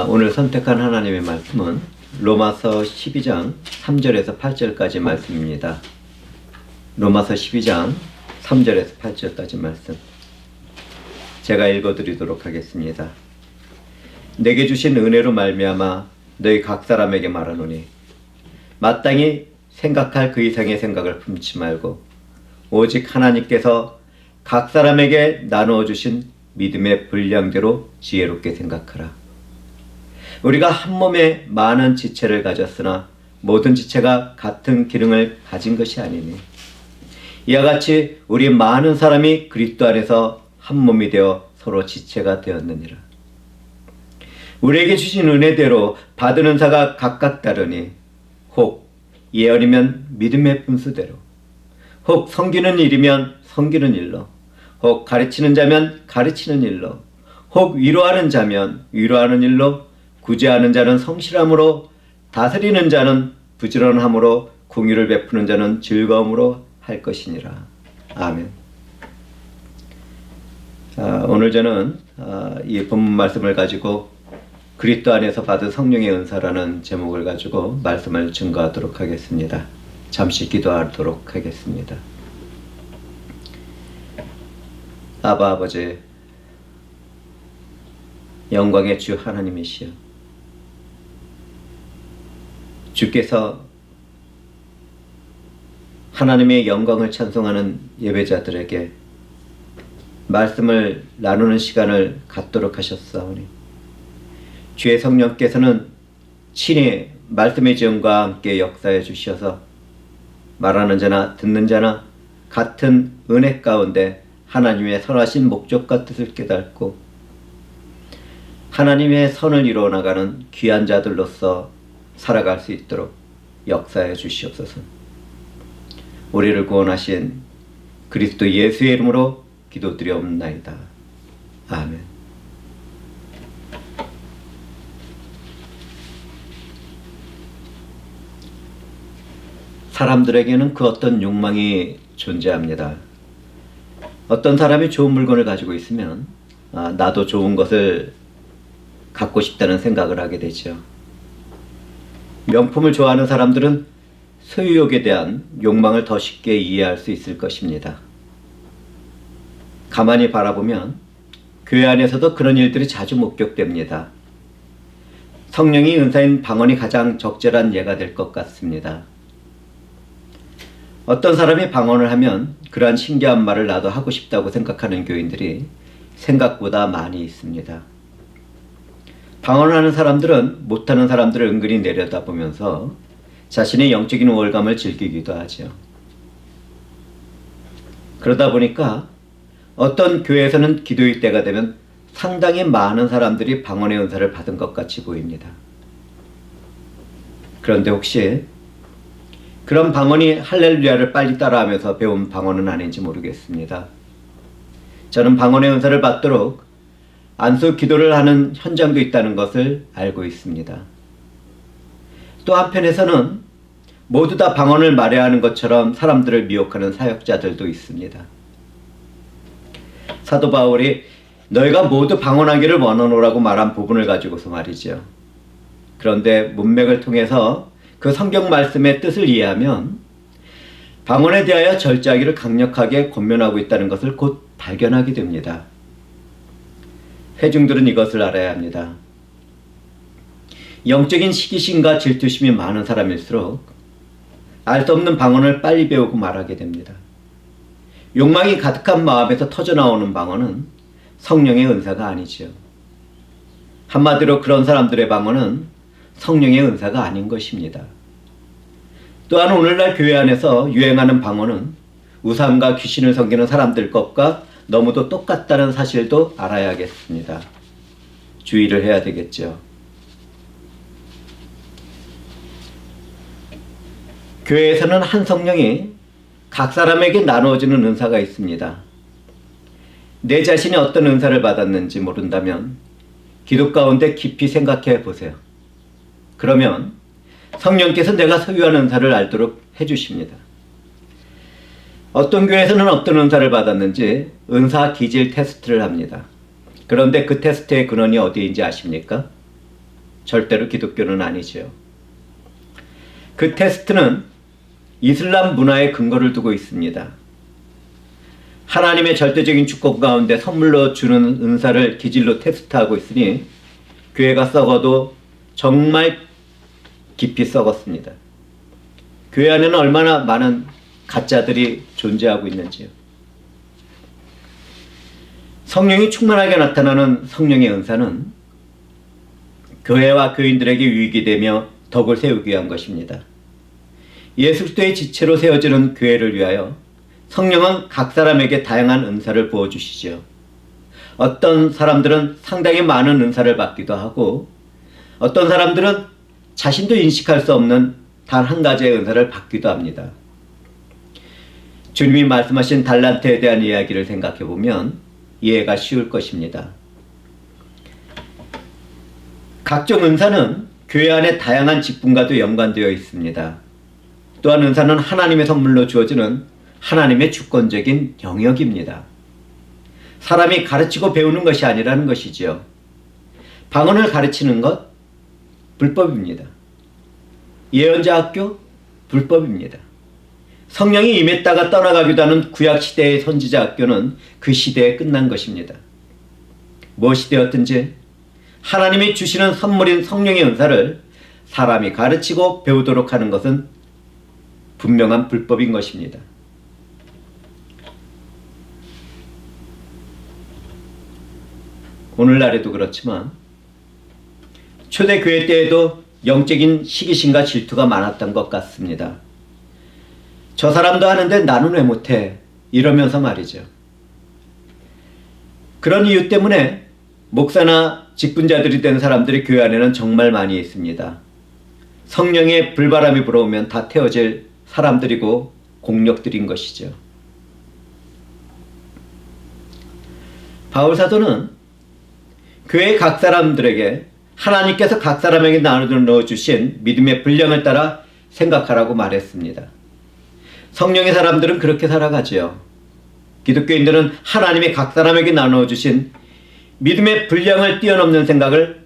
오늘 선택한 하나님의 말씀은 로마서 12장 3절에서 8절까지 말씀입니다. 로마서 12장 3절에서 8절까지 말씀. 제가 읽어드리도록 하겠습니다. 내게 주신 은혜로 말미암아 너희 각 사람에게 말하노니 마땅히 생각할 그 이상의 생각을 품지 말고 오직 하나님께서 각 사람에게 나누어 주신 믿음의 분량대로 지혜롭게 생각하라. 우리가 한 몸에 많은 지체를 가졌으나 모든 지체가 같은 기능을 가진 것이 아니니 이와 같이 우리 많은 사람이 그리스도 안에서 한 몸이 되어 서로 지체가 되었느니라. 우리에게 주신 은혜대로 받은 은사가 각각 다르니 혹 예언이면 믿음의 분수대로, 혹 섬기는 일이면 섬기는 일로, 혹 가르치는 자면 가르치는 일로, 혹 위로하는 자면 위로하는 일로, 구제하는 자는 성실함으로, 다스리는 자는 부지런함으로, 공의를 베푸는 자는 즐거움으로 할 것이니라. 아멘. 오늘 저는 이 본문 말씀을 가지고 그리스도 안에서 받은 성령의 은사라는 제목을 가지고 말씀을 증거하도록 하겠습니다. 잠시 기도하도록 하겠습니다. 아바 아버지, 영광의 주 하나님이시여, 주께서 하나님의 영광을 찬송하는 예배자들에게 말씀을 나누는 시간을 갖도록 하셨사오니 주의 성령께서는 친히 말씀의 지음과 함께 역사해 주셔서 말하는 자나 듣는 자나 같은 은혜 가운데 하나님의 선하신 목적과 뜻을 깨닫고 하나님의 선을 이루어 나가는 귀한 자들로서 살아갈 수 있도록 역사해 주시옵소서. 우리를 구원하신 그리스도 예수의 이름으로 기도드리옵나이다. 아멘. 사람들에게는 그 어떤 욕망이 존재합니다. 어떤 사람이 좋은 물건을 가지고 있으면 나도 좋은 것을 갖고 싶다는 생각을 하게 되죠. 명품을 좋아하는 사람들은 소유욕에 대한 욕망을 더 쉽게 이해할 수 있을 것입니다. 가만히 바라보면 교회 안에서도 그런 일들이 자주 목격됩니다. 성령이 은사인 방언이 가장 적절한 예가 될 것 같습니다. 어떤 사람이 방언을 하면 그러한 신기한 말을 나도 하고 싶다고 생각하는 교인들이 생각보다 많이 있습니다. 방언하는 사람들은 못하는 사람들을 은근히 내려다보면서 자신의 영적인 우월감을 즐기기도 하죠. 그러다 보니까 어떤 교회에서는 기도의 때가 되면 상당히 많은 사람들이 방언의 은사를 받은 것 같이 보입니다. 그런데 혹시 그런 방언이 할렐루야를 빨리 따라하면서 배운 방언은 아닌지 모르겠습니다. 저는 방언의 은사를 받도록 안수 기도를 하는 현장도 있다는 것을 알고 있습니다. 또 한편에서는 모두 다 방언을 말해야 하는 것처럼 사람들을 미혹하는 사역자들도 있습니다. 사도 바울이 너희가 모두 방언하기를 원하노라고 말한 부분을 가지고서 말이죠. 그런데 문맥을 통해서 그 성경 말씀의 뜻을 이해하면 방언에 대하여 절제하기를 강력하게 권면하고 있다는 것을 곧 발견하게 됩니다. 회중들은 이것을 알아야 합니다. 영적인 시기심과 질투심이 많은 사람일수록 알 수 없는 방언을 빨리 배우고 말하게 됩니다. 욕망이 가득한 마음에서 터져나오는 방언은 성령의 은사가 아니죠. 한마디로 그런 사람들의 방언은 성령의 은사가 아닌 것입니다. 또한 오늘날 교회 안에서 유행하는 방언은 우상과 귀신을 섬기는 사람들 것과 너무도 똑같다는 사실도 알아야겠습니다. 주의를 해야 되겠죠. 교회에서는 한 성령이 각 사람에게 나누어지는 은사가 있습니다. 내 자신이 어떤 은사를 받았는지 모른다면 기도 가운데 깊이 생각해 보세요. 그러면 성령께서 내가 소유한 은사를 알도록 해주십니다. 어떤 교회에서는 어떤 은사를 받았는지 은사 기질 테스트를 합니다. 그런데 그 테스트의 근원이 어디인지 아십니까? 절대로 기독교는 아니지요. 그 테스트는 이슬람 문화에 근거를 두고 있습니다. 하나님의 절대적인 주권 가운데 선물로 주는 은사를 기질로 테스트하고 있으니 교회가 썩어도 정말 깊이 썩었습니다. 교회 안에는 얼마나 많은 가짜들이 존재하고 있는지요. 성령이 충만하게 나타나는 성령의 은사는 교회와 교인들에게 유익이 되며 덕을 세우기 위한 것입니다. 예수 그리스도의 지체로 세워지는 교회를 위하여 성령은 각 사람에게 다양한 은사를 부어주시죠. 어떤 사람들은 상당히 많은 은사를 받기도 하고 어떤 사람들은 자신도 인식할 수 없는 단 한 가지의 은사를 받기도 합니다. 주님이 말씀하신 달란트에 대한 이야기를 생각해 보면 이해가 쉬울 것입니다. 각종 은사는 교회 안에 다양한 직분과도 연관되어 있습니다. 또한 은사는 하나님의 선물로 주어지는 하나님의 주권적인 영역입니다. 사람이 가르치고 배우는 것이 아니라는 것이지요. 방언을 가르치는 것 불법입니다. 예언자 학교 불법입니다. 성령이 임했다가 떠나가기도 하는 구약시대의 선지자 학교는 그 시대에 끝난 것입니다. 무엇이 되었든지 하나님이 주시는 선물인 성령의 은사를 사람이 가르치고 배우도록 하는 것은 분명한 불법인 것입니다. 오늘날에도 그렇지만 초대교회 때에도 영적인 시기심과 질투가 많았던 것 같습니다. 저 사람도 하는데 나는 왜 못해? 이러면서 말이죠. 그런 이유 때문에 목사나 직분자들이 된 사람들이 교회 안에는 정말 많이 있습니다. 성령의 불바람이 불어오면 다 태워질 사람들이고 공력들인 것이죠. 바울 사도는 교회 각 사람들에게 하나님께서 각 사람에게 나눠주신 믿음의 분량을 따라 생각하라고 말했습니다. 성령의 사람들은 그렇게 살아가지요. 기독교인들은 하나님이 각 사람에게 나눠주신 믿음의 분량을 뛰어넘는 생각을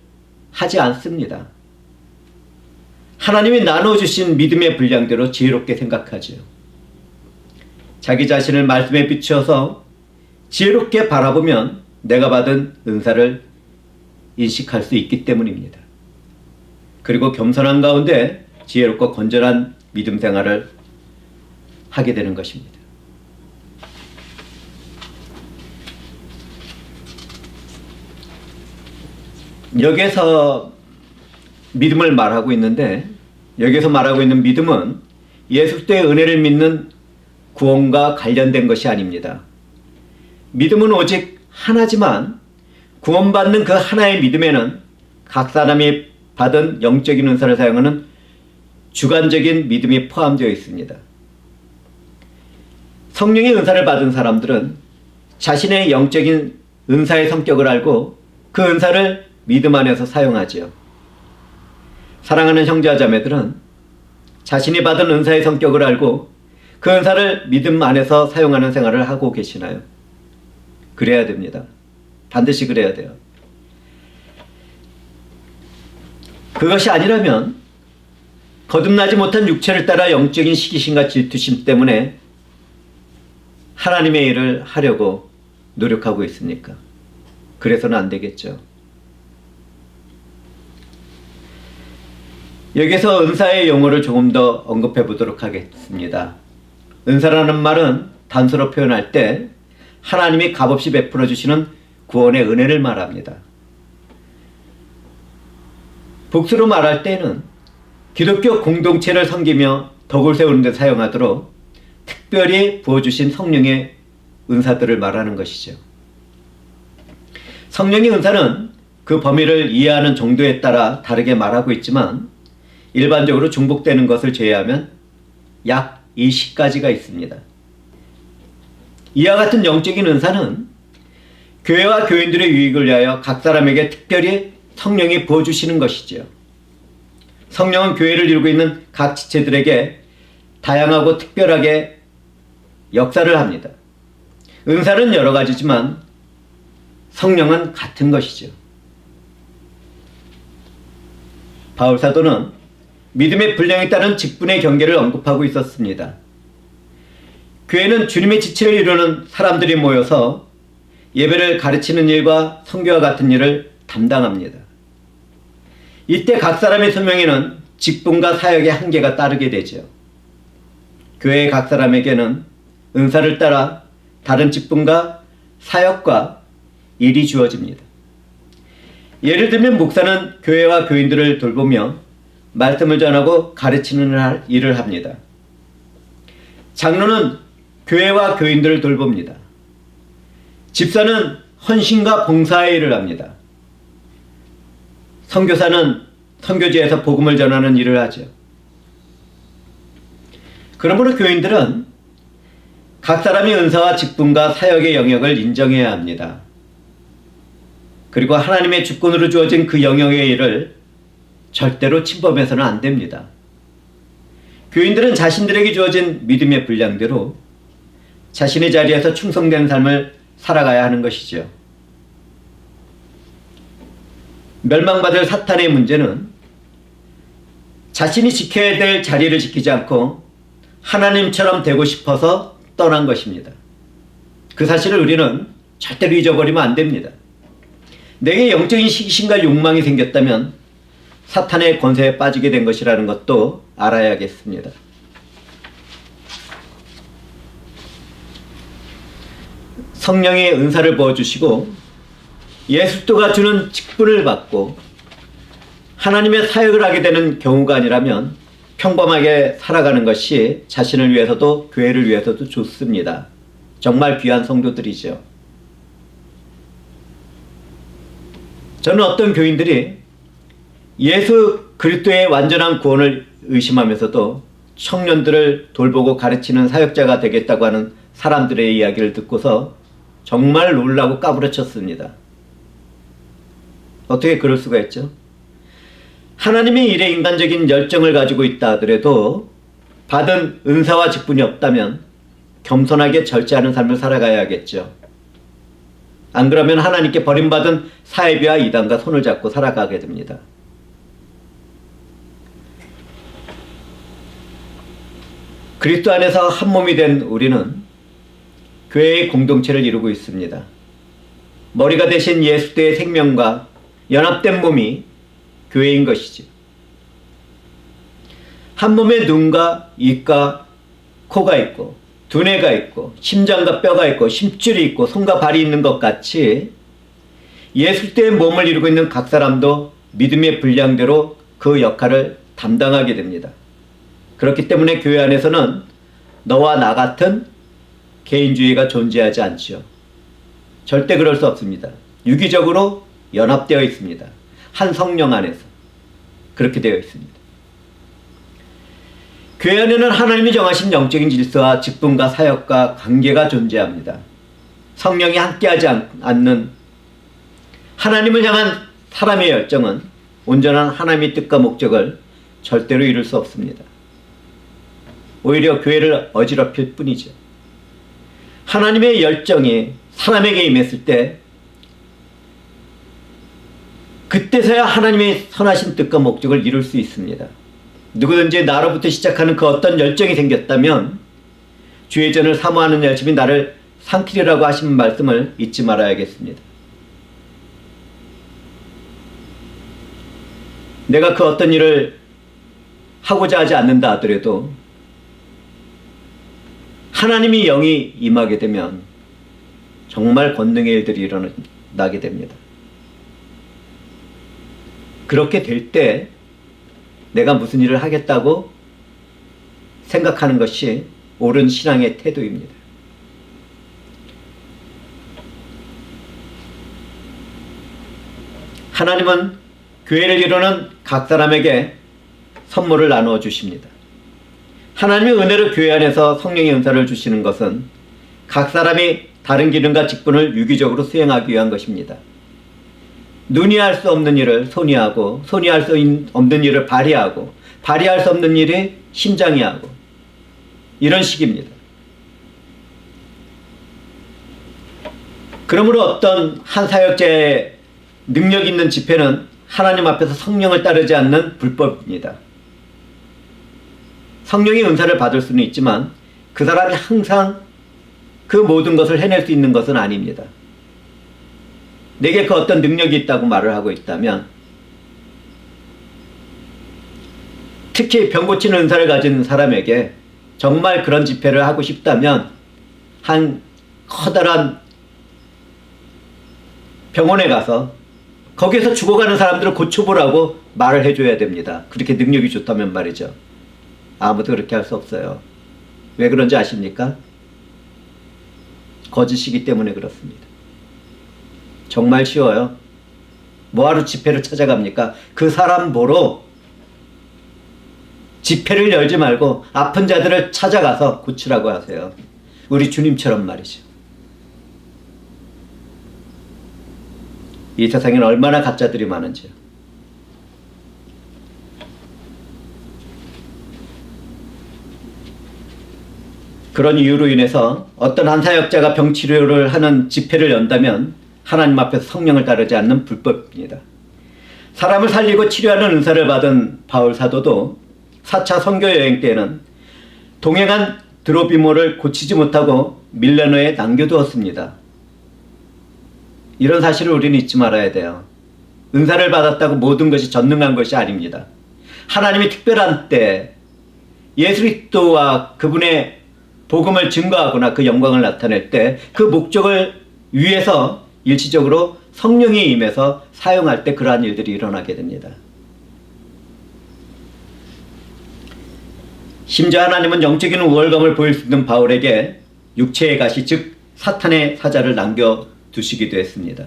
하지 않습니다. 하나님이 나눠주신 믿음의 분량대로 지혜롭게 생각하지요. 자기 자신을 말씀에 비추어서 지혜롭게 바라보면 내가 받은 은사를 인식할 수 있기 때문입니다. 그리고 겸손한 가운데 지혜롭고 건전한 믿음 생활을 하게 되는 것입니다. 여기에서 믿음을 말하고 있는데 여기서 말하고 있는 믿음은 예수 그리스도의 은혜를 믿는 구원과 관련된 것이 아닙니다. 믿음은 오직 하나지만 구원받는 그 하나의 믿음에는 각 사람이 받은 영적인 은사를 사용하는 주관적인 믿음이 포함되어 있습니다. 성령의 은사를 받은 사람들은 자신의 영적인 은사의 성격을 알고 그 은사를 믿음 안에서 사용하지요. 사랑하는 형제와 자매들은 자신이 받은 은사의 성격을 알고 그 은사를 믿음 안에서 사용하는 생활을 하고 계시나요? 그래야 됩니다. 반드시 그래야 돼요. 그것이 아니라면 거듭나지 못한 육체를 따라 영적인 시기심과 질투심 때문에 하나님의 일을 하려고 노력하고 있습니까? 그래서는 안 되겠죠. 여기서 은사의 용어를 조금 더 언급해 보도록 하겠습니다. 은사라는 말은 단서로 표현할 때 하나님이 값없이 베풀어 주시는 구원의 은혜를 말합니다. 복수로 말할 때는 기독교 공동체를 섬기며 덕을 세우는 데 사용하도록 특별히 부어주신 성령의 은사들을 말하는 것이죠. 성령의 은사는 그 범위를 이해하는 정도에 따라 다르게 말하고 있지만 일반적으로 중복되는 것을 제외하면 약 20가지가 있습니다. 이와 같은 영적인 은사는 교회와 교인들의 유익을 위하여 각 사람에게 특별히 성령이 부어주시는 것이지요. 성령은 교회를 이루고 있는 각 지체들에게 다양하고 특별하게 역사를 합니다. 은사는 여러 가지지만 성령은 같은 것이죠. 바울 사도는 믿음의 분량에 따른 직분의 경계를 언급하고 있었습니다. 교회는 주님의 지체를 이루는 사람들이 모여서 예배를 가르치는 일과 선교와 같은 일을 담당합니다. 이때 각 사람의 소명에는 직분과 사역의 한계가 따르게 되죠. 교회의 각 사람에게는 은사를 따라 다른 직분과 사역과 일이 주어집니다. 예를 들면 목사는 교회와 교인들을 돌보며 말씀을 전하고 가르치는 일을 합니다. 장로는 교회와 교인들을 돌봅니다. 집사는 헌신과 봉사의 일을 합니다. 선교사는 선교지에서 복음을 전하는 일을 하죠. 그러므로 교인들은 각 사람의 은사와 직분과 사역의 영역을 인정해야 합니다. 그리고 하나님의 주권으로 주어진 그 영역의 일을 절대로 침범해서는 안 됩니다. 교인들은 자신들에게 주어진 믿음의 분량대로 자신의 자리에서 충성된 삶을 살아가야 하는 것이죠. 멸망받을 사탄의 문제는 자신이 지켜야 될 자리를 지키지 않고 하나님처럼 되고 싶어서 떠난 것입니다. 그 사실을 우리는 절대로 잊어버리면 안 됩니다. 내게 영적인 시기심과 욕망이 생겼다면 사탄의 권세에 빠지게 된 것이라는 것도 알아야겠습니다. 성령의 은사를 부어주시고 예수도가 주는 직분을 받고 하나님의 사역을 하게 되는 경우가 아니라면 평범하게 살아가는 것이 자신을 위해서도 교회를 위해서도 좋습니다. 정말 귀한 성도들이죠. 저는 어떤 교인들이 예수 그리스도의 완전한 구원을 의심하면서도 청년들을 돌보고 가르치는 사역자가 되겠다고 하는 사람들의 이야기를 듣고서 정말 놀라고 까부러쳤습니다. 어떻게 그럴 수가 있죠? 하나님의 일에 인간적인 열정을 가지고 있다 하더라도 받은 은사와 직분이 없다면 겸손하게 절제하는 삶을 살아가야겠죠. 안 그러면 하나님께 버림받은 사회비와 이단과 손을 잡고 살아가게 됩니다. 그리스도 안에서 한 몸이 된 우리는 교회의 공동체를 이루고 있습니다. 머리가 되신 예수의 생명과 연합된 몸이 교회인 것이죠. 한 몸에 눈과 입과 코가 있고 두뇌가 있고 심장과 뼈가 있고 심줄이 있고 손과 발이 있는 것 같이 예수의 몸을 이루고 있는 각 사람도 믿음의 분량대로 그 역할을 담당하게 됩니다. 그렇기 때문에 교회 안에서는 너와 나 같은 개인주의가 존재하지 않죠. 절대 그럴 수 없습니다. 유기적으로 연합되어 있습니다. 한 성령 안에서 그렇게 되어 있습니다. 교회 안에는 하나님이 정하신 영적인 질서와 직분과 사역과 관계가 존재합니다. 성령이 함께하지 않는 하나님을 향한 사람의 열정은 온전한 하나님의 뜻과 목적을 절대로 이룰 수 없습니다. 오히려 교회를 어지럽힐 뿐이죠. 하나님의 열정이 사람에게 임했을 때 그때서야 하나님의 선하신 뜻과 목적을 이룰 수 있습니다. 누구든지 나로부터 시작하는 그 어떤 열정이 생겼다면 주의 전을 사모하는 열심이 나를 삼키리라고 하신 말씀을 잊지 말아야겠습니다. 내가 그 어떤 일을 하고자 하지 않는다 하더라도 하나님이 영이 임하게 되면 정말 권능의 일들이 일어나게 됩니다. 그렇게 될 때 내가 무슨 일을 하겠다고 생각하는 것이 옳은 신앙의 태도입니다. 하나님은 교회를 이루는 각 사람에게 선물을 나누어 주십니다. 하나님의 은혜로 교회 안에서 성령의 은사를 주시는 것은 각 사람이 다른 기능과 직분을 유기적으로 수행하기 위한 것입니다. 눈이 할 수 없는 일을 손이 하고, 손이 할 수 없는 일을 발이 하고, 발이 할 수 없는 일이 심장이 하고, 이런 식입니다. 그러므로 어떤 한 사역자의 능력 있는 집회는 하나님 앞에서 성령을 따르지 않는 불법입니다. 성령의 은사를 받을 수는 있지만 그 사람이 항상 그 모든 것을 해낼 수 있는 것은 아닙니다. 내게 그 어떤 능력이 있다고 말을 하고 있다면, 특히 병 고치는 은사를 가진 사람에게 정말 그런 집회를 하고 싶다면 한 커다란 병원에 가서 거기에서 죽어가는 사람들을 고쳐보라고 말을 해줘야 됩니다. 그렇게 능력이 좋다면 말이죠. 아무도 그렇게 할 수 없어요. 왜 그런지 아십니까? 거짓이기 때문에 그렇습니다. 정말 쉬워요. 뭐하러 집회를 찾아갑니까? 그 사람 보러 집회를 열지 말고 아픈 자들을 찾아가서 고치라고 하세요. 우리 주님처럼 말이죠. 이 세상에는 얼마나 가짜들이 많은지요. 그런 이유로 인해서 어떤 한 사역자가 병치료를 하는 집회를 연다면 하나님 앞에서 성령을 따르지 않는 불법입니다. 사람을 살리고 치료하는 은사를 받은 바울 사도도 4차 선교 여행 때에는 동행한 드로비모를 고치지 못하고 밀레노에 남겨두었습니다. 이런 사실을 우리는 잊지 말아야 돼요. 은사를 받았다고 모든 것이 전능한 것이 아닙니다. 하나님이 특별한 때 예수 그리스도와 그분의 복음을 증거하거나 그 영광을 나타낼 때 그 목적을 위해서 일시적으로 성령이 임해서 사용할 때 그러한 일들이 일어나게 됩니다. 심지어 하나님은 영적인 우월감을 보일 수 있는 바울에게 육체의 가시, 즉 사탄의 사자를 남겨두시기도 했습니다.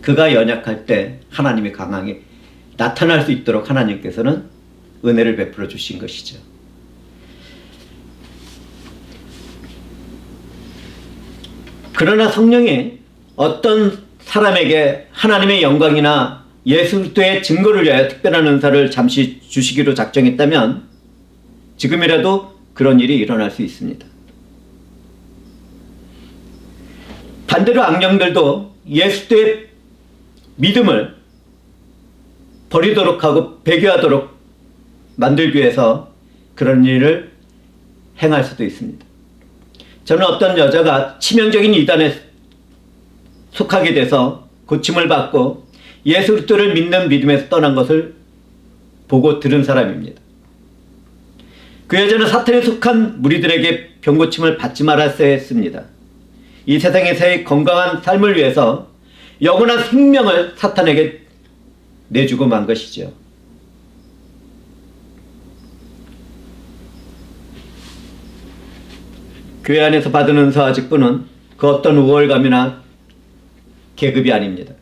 그가 연약할 때 하나님이 강하게 나타날 수 있도록 하나님께서는 은혜를 베풀어 주신 것이죠. 그러나 성령이 어떤 사람에게 하나님의 영광이나 예수 그리스도의 증거를 위하여 특별한 은사를 잠시 주시기로 작정했다면 지금이라도 그런 일이 일어날 수 있습니다. 반대로 악령들도 예수 그리스도의 믿음을 버리도록 하고 배교하도록 만들기 위해서 그런 일을 행할 수도 있습니다. 저는 어떤 여자가 치명적인 이단에 속하게 돼서 고침을 받고 예수 그리스도를 믿는 믿음에서 떠난 것을 보고 들은 사람입니다. 그 여자는 사탄에 속한 무리들에게 병고침을 받지 말았어야 했습니다. 이 세상에서의 건강한 삶을 위해서 영원한 생명을 사탄에게 내주고 만 것이죠. 교회 안에서 받은 은사와 직분은 그 어떤 우월감이나 계급이 아닙니다.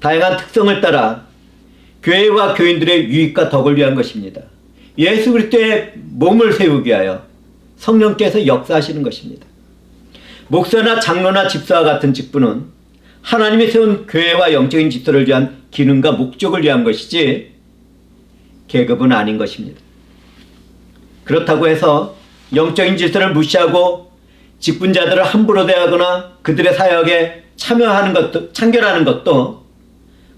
다양한 특성을 따라 교회와 교인들의 유익과 덕을 위한 것입니다. 예수 그리스도의 몸을 세우기 위하여 성령께서 역사하시는 것입니다. 목사나 장로나 집사와 같은 직분은 하나님이 세운 교회와 영적인 질서를 위한 기능과 목적을 위한 것이지 계급은 아닌 것입니다. 그렇다고 해서 영적인 질서를 무시하고 직분자들을 함부로 대하거나 그들의 사역에 참견하는 것도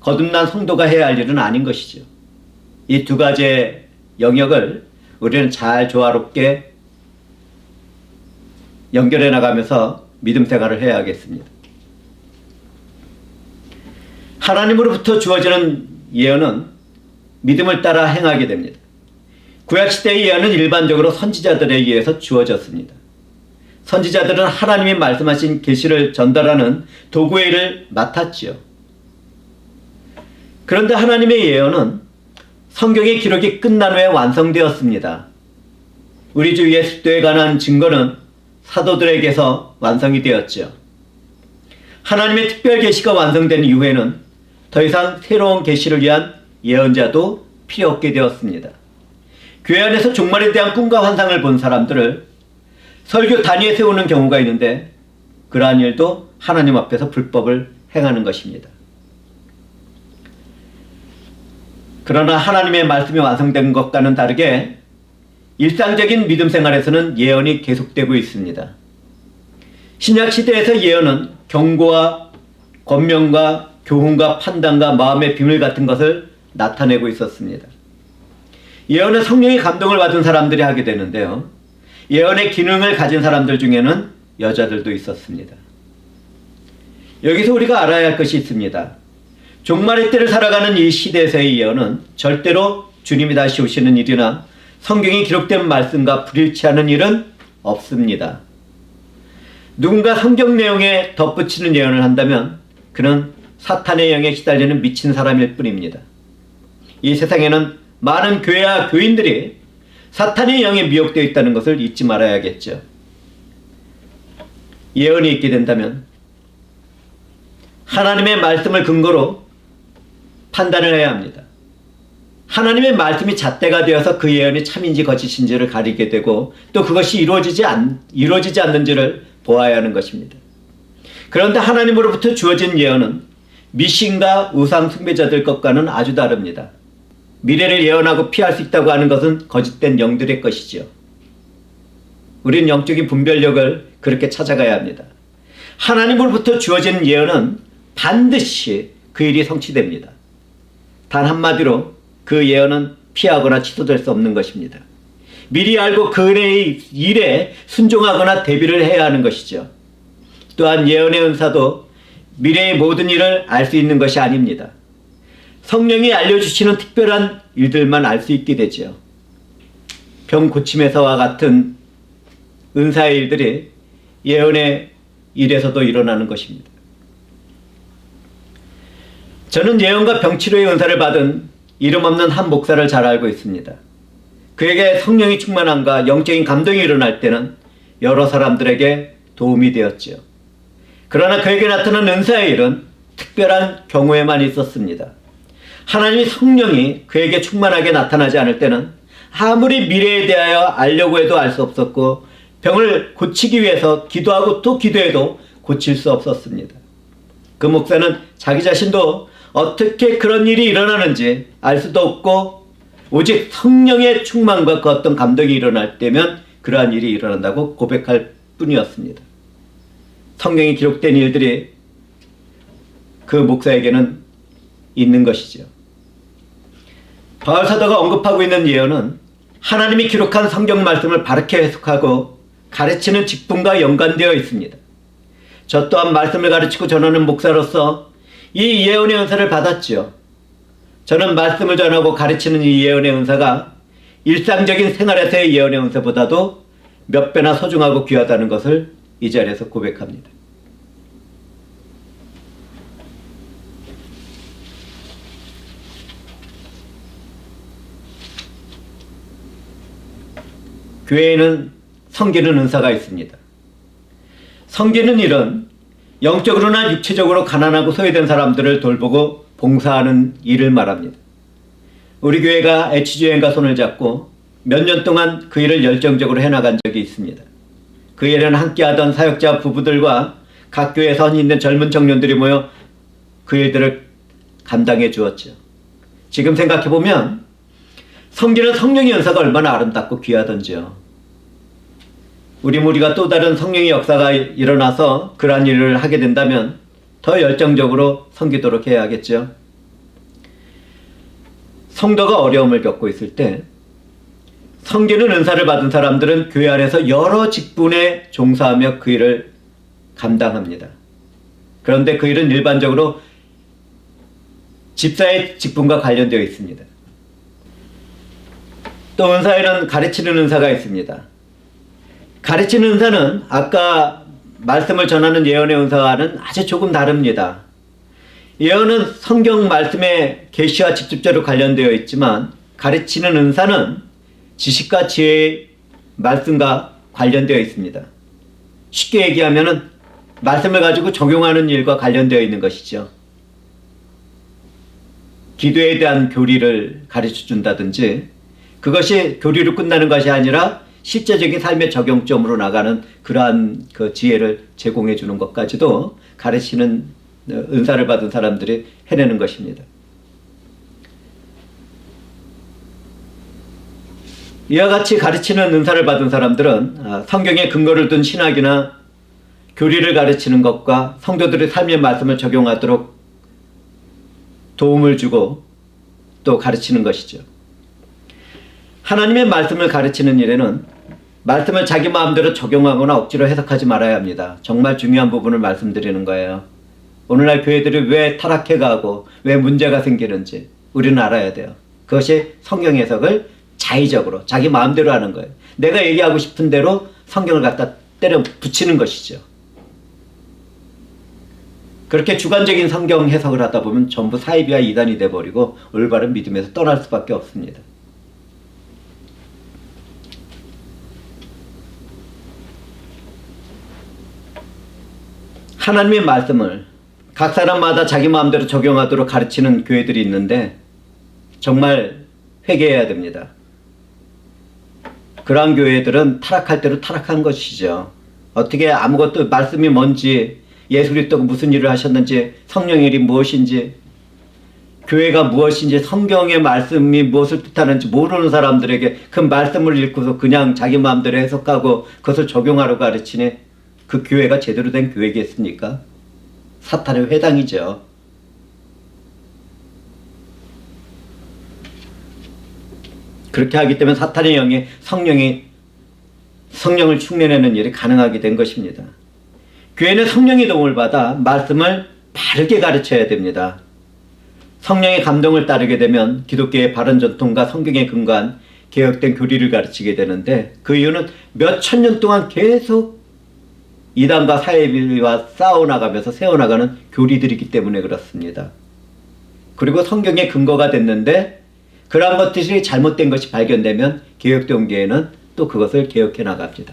거듭난 성도가 해야 할 일은 아닌 것이죠. 이 두 가지의 영역을 우리는 잘 조화롭게 연결해 나가면서 믿음 생활을 해야겠습니다. 하나님으로부터 주어지는 예언은 믿음을 따라 행하게 됩니다. 구약시대의 예언은 일반적으로 선지자들에 의해서 주어졌습니다. 선지자들은 하나님이 말씀하신 계시를 전달하는 도구의 일을 맡았지요. 그런데 하나님의 예언은 성경의 기록이 끝난 후에 완성되었습니다. 우리 주 예수 그리스도에 관한 증거는 사도들에게서 완성이 되었죠. 하나님의 특별 계시가 완성된 이후에는 더 이상 새로운 계시를 위한 예언자도 필요 없게 되었습니다. 교회 안에서 종말에 대한 꿈과 환상을 본 사람들을 설교 단위에 세우는 경우가 있는데 그러한 일도 하나님 앞에서 불법을 행하는 것입니다. 그러나 하나님의 말씀이 완성된 것과는 다르게 일상적인 믿음 생활에서는 예언이 계속되고 있습니다. 신약 시대에서 예언은 경고와 권면과 교훈과 판단과 마음의 비밀 같은 것을 나타내고 있었습니다. 예언은 성령의 감동을 받은 사람들이 하게 되는데요. 예언의 기능을 가진 사람들 중에는 여자들도 있었습니다. 여기서 우리가 알아야 할 것이 있습니다. 종말의 때를 살아가는 이 시대에서의 예언은 절대로 주님이 다시 오시는 일이나 성경에 기록된 말씀과 불일치하는 일은 없습니다. 누군가 성경 내용에 덧붙이는 예언을 한다면 그는 사탄의 영에 시달리는 미친 사람일 뿐입니다. 이 세상에는 많은 교회와 교인들이 사탄의 영에 미혹되어 있다는 것을 잊지 말아야겠죠. 예언이 있게 된다면 하나님의 말씀을 근거로 판단을 해야 합니다. 하나님의 말씀이 잣대가 되어서 그 예언이 참인지 거짓인지를 가리게 되고 또 그것이 이루어지지 않는지를 보아야 하는 것입니다. 그런데 하나님으로부터 주어진 예언은 미신과 우상 숭배자들 것과는 아주 다릅니다. 미래를 예언하고 피할 수 있다고 하는 것은 거짓된 영들의 것이지요. 우리는 영적인 분별력을 그렇게 찾아가야 합니다. 하나님으로부터 주어진 예언은 반드시 그 일이 성취됩니다. 단 한마디로 그 예언은 피하거나 취소될 수 없는 것입니다. 미리 알고 그의 일에 순종하거나 대비를 해야 하는 것이죠. 또한 예언의 은사도 미래의 모든 일을 알 수 있는 것이 아닙니다. 성령이 알려주시는 특별한 일들만 알 수 있게 되죠. 병 고침에서와 같은 은사의 일들이 예언의 일에서도 일어나는 것입니다. 저는 예언과 병치료의 은사를 받은 이름 없는 한 목사를 잘 알고 있습니다. 그에게 성령이 충만함과 영적인 감동이 일어날 때는 여러 사람들에게 도움이 되었지요. 그러나 그에게 나타난 은사의 일은 특별한 경우에만 있었습니다. 하나님의 성령이 그에게 충만하게 나타나지 않을 때는 아무리 미래에 대하여 알려고 해도 알 수 없었고 병을 고치기 위해서 기도하고 또 기도해도 고칠 수 없었습니다. 그 목사는 자기 자신도 어떻게 그런 일이 일어나는지 알 수도 없고 오직 성령의 충만과 그 어떤 감동이 일어날 때면 그러한 일이 일어난다고 고백할 뿐이었습니다. 성경에 기록된 일들이 그 목사에게는 있는 것이죠. 바울 사도가 언급하고 있는 예언은 하나님이 기록한 성경 말씀을 바르게 해석하고 가르치는 직분과 연관되어 있습니다. 저 또한 말씀을 가르치고 전하는 목사로서 이 예언의 은사를 받았지요. 저는 말씀을 전하고 가르치는 이 예언의 은사가 일상적인 생활에서의 예언의 은사보다도 몇 배나 소중하고 귀하다는 것을 이 자리에서 고백합니다. 교회에는 섬기는 은사가 있습니다. 섬기는 일은 영적으로나 육체적으로 가난하고 소외된 사람들을 돌보고 봉사하는 일을 말합니다. 우리 교회가 HGN과 손을 잡고 몇 년 동안 그 일을 열정적으로 해나간 적이 있습니다. 그 일에는 함께하던 사역자 부부들과 각 교회에 선 있는 젊은 청년들이 모여 그 일들을 감당해 주었죠. 지금 생각해보면 섬기는 성령의 은사가 얼마나 아름답고 귀하던지요. 우리 무리가 또 다른 성령의 역사가 일어나서 그러한 일을 하게 된다면 더 열정적으로 섬기도록 해야겠죠. 성도가 어려움을 겪고 있을 때 섬기는 은사를 받은 사람들은 교회 안에서 여러 직분에 종사하며 그 일을 감당합니다. 그런데 그 일은 일반적으로 집사의 직분과 관련되어 있습니다. 또 은사에는 가르치는 은사가 있습니다. 가르치는 은사는 아까 말씀을 전하는 예언의 은사와는 아주 조금 다릅니다. 예언은 성경 말씀의 계시와 직접적으로 관련되어 있지만 가르치는 은사는 지식과 지혜의 말씀과 관련되어 있습니다. 쉽게 얘기하면 말씀을 가지고 적용하는 일과 관련되어 있는 것이죠. 기도에 대한 교리를 가르쳐 준다든지 그것이 교리로 끝나는 것이 아니라 실제적인 삶의 적용점으로 나가는 그러한 그 지혜를 제공해 주는 것까지도 가르치는 은사를 받은 사람들이 해내는 것입니다. 이와 같이 가르치는 은사를 받은 사람들은 성경에 근거를 둔 신학이나 교리를 가르치는 것과 성도들의 삶의 말씀을 적용하도록 도움을 주고 또 가르치는 것이죠. 하나님의 말씀을 가르치는 일에는 말씀을 자기 마음대로 적용하거나 억지로 해석하지 말아야 합니다. 정말 중요한 부분을 말씀드리는 거예요. 오늘날 교회들이 왜 타락해가고 왜 문제가 생기는지 우리는 알아야 돼요. 그것이 성경 해석을 자의적으로 자기 마음대로 하는 거예요. 내가 얘기하고 싶은 대로 성경을 갖다 때려 붙이는 것이죠. 그렇게 주관적인 성경 해석을 하다 보면 전부 사이비와 이단이 돼버리고 올바른 믿음에서 떠날 수밖에 없습니다. 하나님의 말씀을 각 사람마다 자기 마음대로 적용하도록 가르치는 교회들이 있는데 정말 회개해야 됩니다. 그러한 교회들은 타락할 대로 타락한 것이죠. 어떻게 아무것도 말씀이 뭔지, 예수 그리스도가 무슨 일을 하셨는지, 성령의 일이 무엇인지, 교회가 무엇인지, 성경의 말씀이 무엇을 뜻하는지 모르는 사람들에게 그 말씀을 읽고서 그냥 자기 마음대로 해석하고 그것을 적용하려고 가르치니 그 교회가 제대로 된 교회겠습니까? 사탄의 회당이죠. 그렇게 하기 때문에 사탄의 영이 성령을 흉내내는 일이 가능하게 된 것입니다. 교회는 성령의 도움을 받아 말씀을 바르게 가르쳐야 됩니다. 성령의 감동을 따르게 되면 기독교의 바른 전통과 성경에 근거한 개혁된 교리를 가르치게 되는데 그 이유는 몇 천 년 동안 계속 이단과 사회비리와 싸워나가면서 세워나가는 교리들이기 때문에 그렇습니다. 그리고 성경의 근거가 됐는데 그러한 것들이 잘못된 것이 발견되면 개혁된 교회는 또 그것을 개혁해 나갑니다.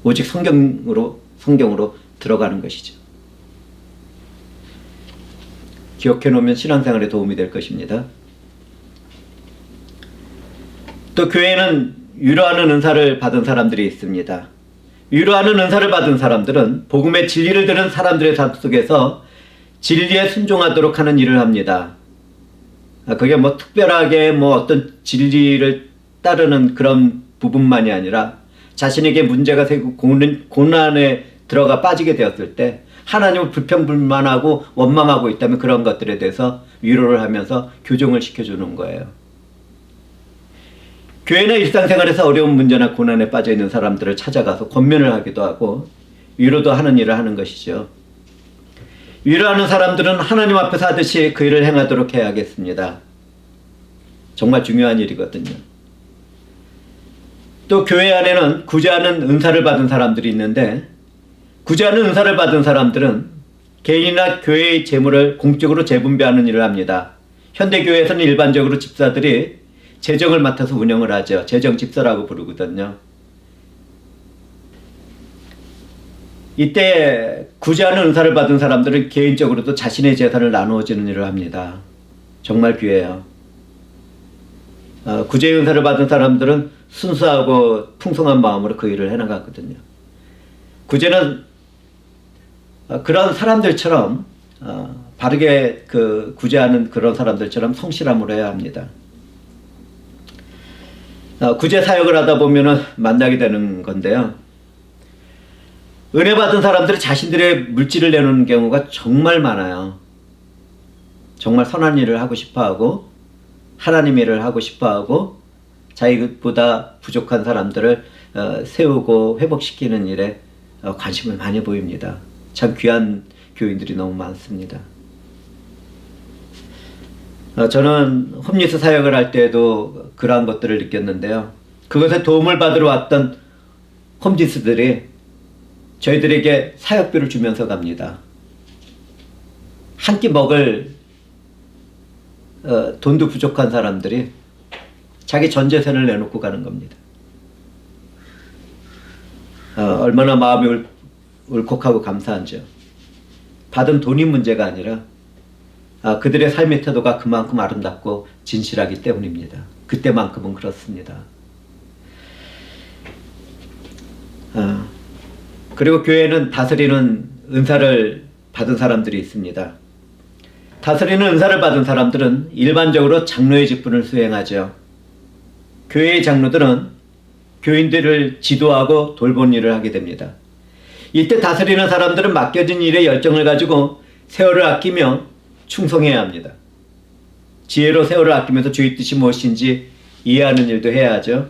오직 성경으로 들어가는 것이죠. 기억해 놓으면 신앙생활에 도움이 될 것입니다. 또 교회는 위로하는 은사를 받은 사람들이 있습니다. 위로하는 은사를 받은 사람들은 복음의 진리를 들은 사람들의 삶 속에서 진리에 순종하도록 하는 일을 합니다. 그게 뭐 특별하게 뭐 어떤 진리를 따르는 그런 부분만이 아니라 자신에게 문제가 생기고 고난에 들어가 빠지게 되었을 때 하나님을 불평불만하고 원망하고 있다면 그런 것들에 대해서 위로를 하면서 교정을 시켜주는 거예요. 교회나 일상생활에서 어려운 문제나 고난에 빠져있는 사람들을 찾아가서 권면을 하기도 하고 위로도 하는 일을 하는 것이죠. 위로하는 사람들은 하나님 앞에서 하듯이 그 일을 행하도록 해야겠습니다. 정말 중요한 일이거든요. 또 교회 안에는 구제하는 은사를 받은 사람들이 있는데 구제하는 은사를 받은 사람들은 개인이나 교회의 재물을 공적으로 재분배하는 일을 합니다. 현대교회에서는 일반적으로 집사들이 재정을 맡아서 운영을 하죠. 재정집사라고 부르거든요. 이때 구제하는 은사를 받은 사람들은 개인적으로도 자신의 재산을 나누어주는 일을 합니다. 정말 귀해요. 구제의 은사를 받은 사람들은 순수하고 풍성한 마음으로 그 일을 해나가거든요. 구제는 그런 사람들처럼 바르게 구제하는 그런 사람들처럼 성실함으로 해야 합니다. 구제 사역을 하다 보면은 만나게 되는 건데요. 은혜 받은 사람들이 자신들의 물질을 내놓는 경우가 정말 많아요. 정말 선한 일을 하고 싶어하고 하나님 일을 하고 싶어하고 자기보다 부족한 사람들을 세우고 회복시키는 일에 관심을 많이 보입니다. 참 귀한 교인들이 너무 많습니다. 저는 홈리스 사역을 할 때에도 그러한 것들을 느꼈는데요. 그것에 도움을 받으러 왔던 홈리스들이 저희들에게 사역비를 주면서 갑니다. 한 끼 먹을 돈도 부족한 사람들이 자기 전 재산을 내놓고 가는 겁니다. 얼마나 마음이 울컥하고 감사한지요. 받은 돈이 문제가 아니라 그들의 삶의 태도가 그만큼 아름답고 진실하기 때문입니다. 그때만큼은 그렇습니다. 그리고 교회는 다스리는 은사를 받은 사람들이 있습니다. 다스리는 은사를 받은 사람들은 일반적으로 장로의 직분을 수행하죠. 교회의 장로들은 교인들을 지도하고 돌보는 일을 하게 됩니다. 이때 다스리는 사람들은 맡겨진 일에 열정을 가지고 세월을 아끼며 충성해야 합니다. 지혜로 세월을 아끼면서 주의 뜻이 무엇인지 이해하는 일도 해야 하죠.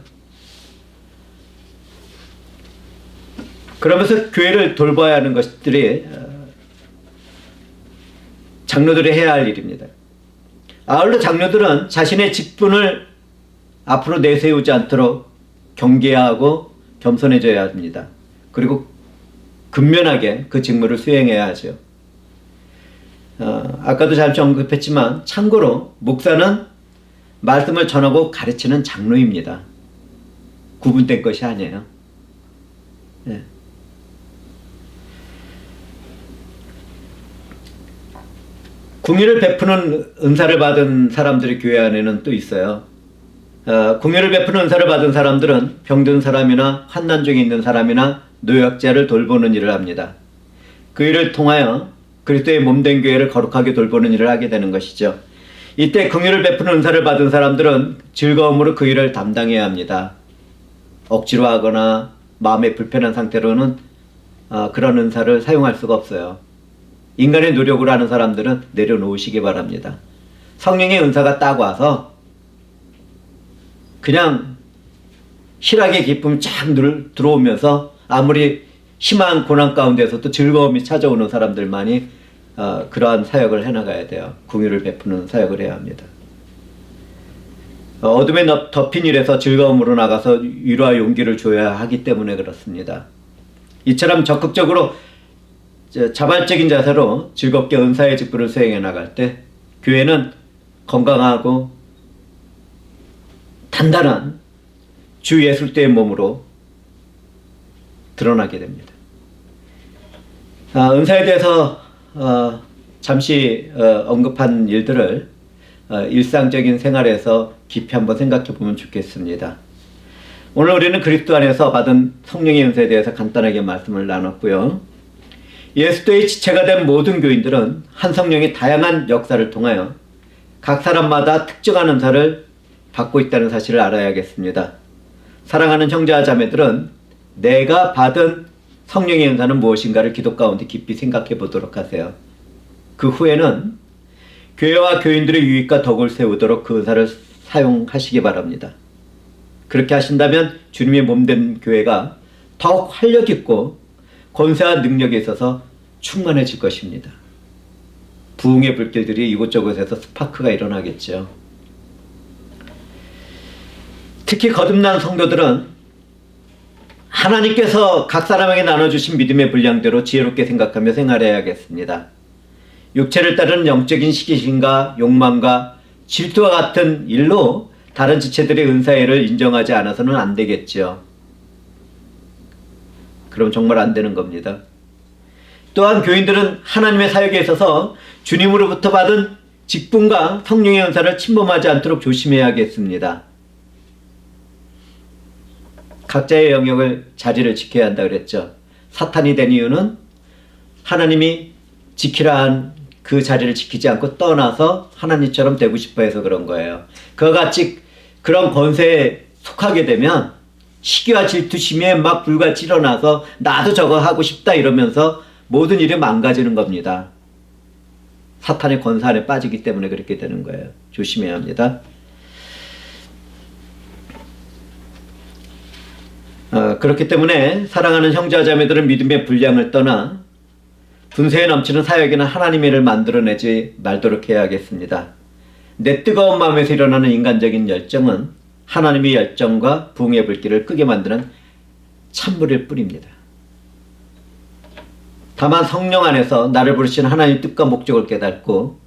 그러면서 교회를 돌봐야 하는 것들이 장로들이 해야 할 일입니다. 아울러 장로들은 자신의 직분을 앞으로 내세우지 않도록 경계하고 겸손해져야 합니다. 그리고 근면하게 그 직무를 수행해야 하죠. 아까도 잠시 언급했지만 참고로 목사는 말씀을 전하고 가르치는 장로입니다. 구분된 것이 아니에요. 네. 궁유를 베푸는 은사를 받은 사람들이 교회 안에는 또 있어요. 궁유를 베푸는 은사를 받은 사람들은 병든 사람이나 환난 중에 있는 사람이나 노약자를 돌보는 일을 합니다. 그 일을 통하여 그리스도의 몸된 교회를 거룩하게 돌보는 일을 하게 되는 것이죠. 이때 긍휼을 베푸는 은사를 받은 사람들은 즐거움으로 그 일을 담당해야 합니다. 억지로 하거나 마음에 불편한 상태로는 그런 은사를 사용할 수가 없어요. 인간의 노력으로 하는 사람들은 내려놓으시기 바랍니다. 성령의 은사가 딱 와서 그냥 희락의 기쁨이 쫙 들어오면서 아무리 심한 고난 가운데서도 즐거움이 찾아오는 사람들만이 그러한 사역을 해나가야 돼요. 긍휼을 베푸는 사역을 해야 합니다. 어둠에 덮인 일에서 즐거움으로 나가서 위로와 용기를 줘야 하기 때문에 그렇습니다. 이처럼 적극적으로 자발적인 자세로 즐겁게 은사의 직분을 수행해 나갈 때 교회는 건강하고 단단한 주 예술대의 몸으로 드러나게 됩니다. 은사에 대해서 잠시 언급한 일들을 일상적인 생활에서 깊이 한번 생각해 보면 좋겠습니다. 오늘 우리는 그리스도 안에서 받은 성령의 은사에 대해서 간단하게 말씀을 나눴고요. 예수도의 지체가 된 모든 교인들은 한 성령의 다양한 역사를 통하여 각 사람마다 특정한 은사를 받고 있다는 사실을 알아야겠습니다. 사랑하는 형제와 자매들은 내가 받은 성령의 은사는 무엇인가를 기도 가운데 깊이 생각해 보도록 하세요. 그 후에는 교회와 교인들의 유익과 덕을 세우도록 그 은사를 사용하시기 바랍니다. 그렇게 하신다면 주님의 몸된 교회가 더욱 활력 있고 권세와 능력에 있어서 충만해질 것입니다. 부흥의 불길들이 이곳저곳에서 스파크가 일어나겠죠. 특히 거듭난 성도들은 하나님께서 각 사람에게 나눠주신 믿음의 분량대로 지혜롭게 생각하며 생활해야겠습니다. 육체를 따르는 영적인 시기심과 욕망과 질투와 같은 일로 다른 지체들의 은사회를 인정하지 않아서는 안 되겠죠. 그럼 정말 안 되는 겁니다. 또한 교인들은 하나님의 사역에 있어서 주님으로부터 받은 직분과 성령의 은사를 침범하지 않도록 조심해야겠습니다. 각자의 영역을 자리를 지켜야 한다 그랬죠. 사탄이 된 이유는 하나님이 지키라 한 그 자리를 지키지 않고 떠나서 하나님처럼 되고 싶어 해서 그런 거예요. 그와 같이 그런 권세에 속하게 되면 시기와 질투심에 막 불같이 일어나서 나도 저거 하고 싶다 이러면서 모든 일이 망가지는 겁니다. 사탄의 권세 안에 빠지기 때문에 그렇게 되는 거예요. 조심해야 합니다. 그렇기 때문에 사랑하는 형제와 자매들은 믿음의 분량을 떠나 분쇄에 넘치는 사역에는 하나님의 일을 만들어내지 말도록 해야겠습니다. 내 뜨거운 마음에서 일어나는 인간적인 열정은 하나님의 열정과 부흥의 불길을 끄게 만드는 찬물일 뿐입니다. 다만 성령 안에서 나를 부르신 하나님의 뜻과 목적을 깨닫고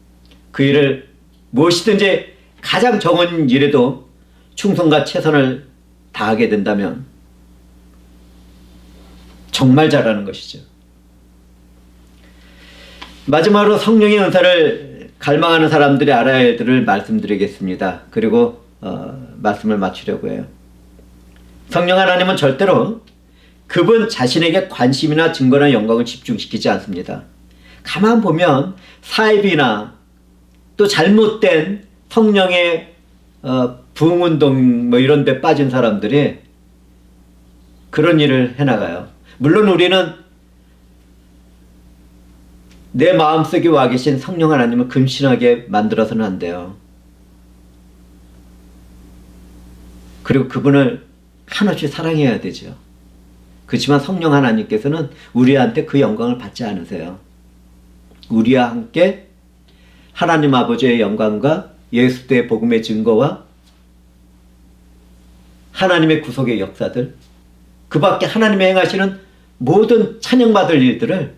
그 일을 무엇이든지 가장 적은 일에도 충성과 최선을 다하게 된다면 정말 잘하는 것이죠. 마지막으로 성령의 은사를 갈망하는 사람들이 알아야 할 일들을 말씀드리겠습니다. 그리고 말씀을 마치려고 해요. 성령 하나님은 절대로 그분 자신에게 관심이나 증거나 영광을 집중시키지 않습니다. 가만 보면 사입이나 또 잘못된 성령의 부흥운동 뭐 이런 데 빠진 사람들이 그런 일을 해나가요. 물론 우리는 내 마음속에 와 계신 성령 하나님을 근신하게 만들어서는 안 돼요. 그리고 그분을 한없이 사랑해야 되죠. 그렇지만 성령 하나님께서는 우리한테 그 영광을 받지 않으세요. 우리와 함께 하나님 아버지의 영광과 예수의 복음의 증거와 하나님의 구속의 역사들, 그 밖에 하나님이 행하시는 모든 찬양받을 일들을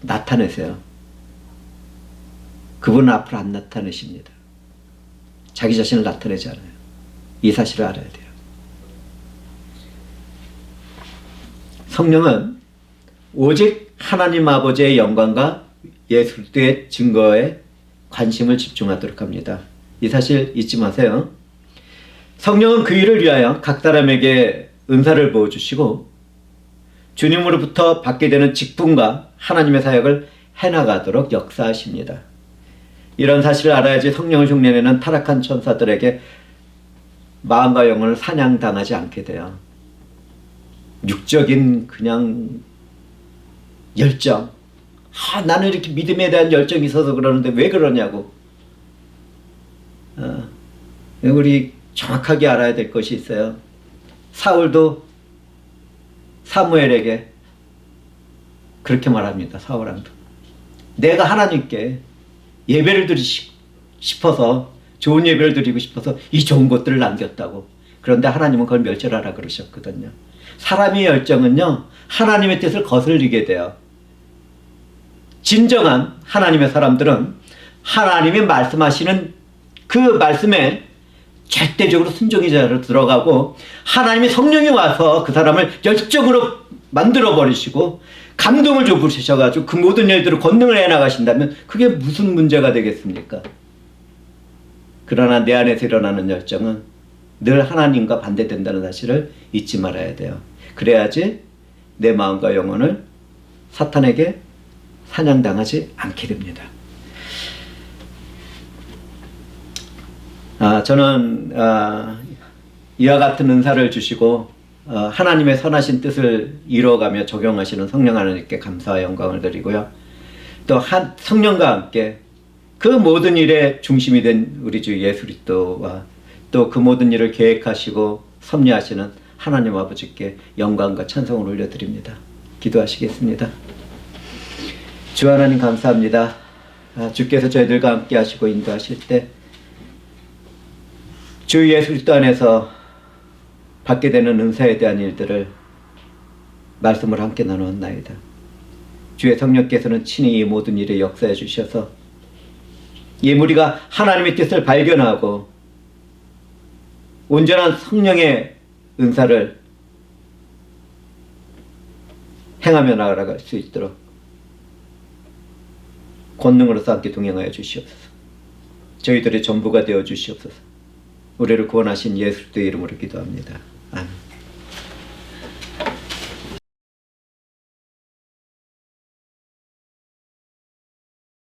나타내세요. 그분은 앞으로 안 나타내십니다. 자기 자신을 나타내지 않아요. 이 사실을 알아야 돼요. 성령은 오직 하나님 아버지의 영광과 예수 그리스도의 증거에 관심을 집중하도록 합니다. 이 사실 잊지 마세요. 성령은 그 일을 위하여 각 사람에게 은사를 부어주시고 주님으로부터 받게 되는 직분과 하나님의 사역을 해나가도록 역사하십니다. 이런 사실을 알아야지 성령을 흉내내는 타락한 천사들에게 마음과 영혼을 사냥당하지 않게 돼요. 육적인 그냥 열정, 나는 이렇게 믿음에 대한 열정이 있어서 그러는데 왜 그러냐고. 우리 정확하게 알아야 될 것이 있어요. 사울도 사무엘에게 그렇게 말합니다. 사울왕도 내가 하나님께 예배를 드리고 싶어서, 좋은 예배를 드리고 싶어서 이 좋은 것들을 남겼다고. 그런데 하나님은 그걸 멸절하라 그러셨거든요. 사람의 열정은요, 하나님의 뜻을 거슬리게 돼요. 진정한 하나님의 사람들은 하나님이 말씀하시는 그 말씀에 절대적으로 순종이 들어가고, 하나님의 성령이 와서 그 사람을 열정으로 만들어 버리시고 감동을 좀 부으셔가지고 그 모든 일들을 권능을 해나가신다면 그게 무슨 문제가 되겠습니까? 그러나 내 안에서 일어나는 열정은 늘 하나님과 반대된다는 사실을 잊지 말아야 돼요. 그래야지 내 마음과 영혼을 사탄에게 사냥당하지 않게 됩니다. 저는 이와 같은 은사를 주시고 하나님의 선하신 뜻을 이루어가며 적용하시는 성령 하나님께 감사와 영광을 드리고요. 또 성령과 함께 그 모든 일의 중심이 된 우리 주 예수 그리스도와 또 그 모든 일을 계획하시고 섭리하시는 하나님 아버지께 영광과 찬송을 올려드립니다. 기도하시겠습니다. 주 하나님 감사합니다. 주께서 저희들과 함께 하시고 인도하실 때 주 예수 그리스도 안에서 받게 되는 은사에 대한 일들을 말씀을 함께 나누었나이다. 주의 성령께서는 친히 이 모든 일에 역사해 주셔서 이 무리가 하나님의 뜻을 발견하고 온전한 성령의 은사를 행하며 나아갈 수 있도록 권능으로서 함께 동행하여 주시옵소서. 저희들의 전부가 되어 주시옵소서. 우리를 구원하신 예수 그리스도의 이름으로 기도합니다.